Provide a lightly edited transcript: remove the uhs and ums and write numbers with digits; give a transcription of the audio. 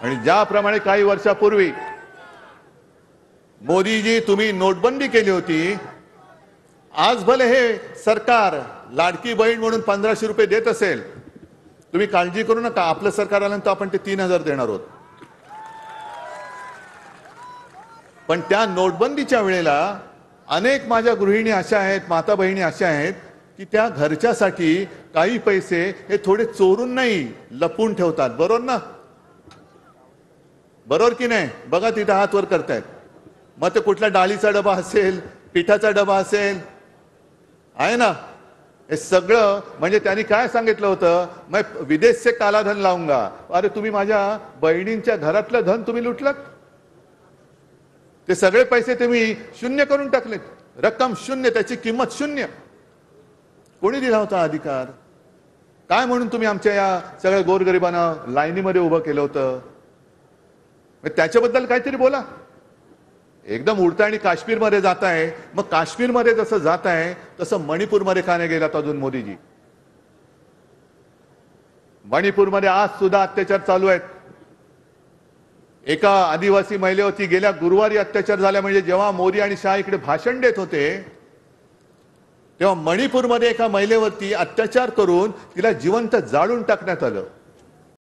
आणि ज्याप्रमाणे काही वर्षापूर्वी मोदीजी तुम्ही नोटबंदी केली होती, आज भले हे सरकार लाडकी बहीण म्हणून 1500 रुपये देत असेल, तुम्ही काळजी करू नका, आपलं सरकार आल्यानंतर आपण ते 3000 देणार आहोत. पण त्या नोटबंदीच्या वेळेला अनेक माझ्या गृहिणी अशा आहेत, माता बहिणी अशा आहेत की त्या घरच्यासाठी काही पैसे हे थोडे चोरून नाही लपून ठेवतात. बरोबर ना? बरोबर की नाही? बघा तिथे हात वर करतायत. मग ते कुठला डाळीचा डबा असेल, पिठाचा डबा असेल, आहे ना, हे सगळं म्हणजे त्यांनी काय सांगितलं होतं, मैं विदेश से काला धन लाऊंगा. अरे तुम्ही माझ्या बहिणींच्या घरातलं धन तुम्ही लुटलात. ते सगळे पैसे तुम्ही शून्य करून टाकलेत. रक्कम शून्य, त्याची किंमत शून्य. कोणी दिला होता अधिकार? काय म्हणून तुम्ही आमच्या या सगळ्या गोरगरिबांना लाईनीमध्ये उभं केलं होतं? त्याच्याबद्दल काहीतरी बोला. एकदम उडता आणि काश्मीरमध्ये जात आहे. मग काश्मीरमध्ये जसं जात आहे तसं मणिपूरमध्ये का नाही गेलात अजून मोदीजी? मणिपूरमध्ये आज सुद्धा अत्याचार चालू आहेत. एका आदिवासी महिलेवरती गेल्या गुरुवारी अत्याचार झाला. म्हणजे जेव्हा मोदी आणि शाह इकडे भाषण देत होते तेव्हा मणिपूरमध्ये एका महिलेवरती अत्याचार करून तिला जिवंत जाळून टाकण्यात आलं.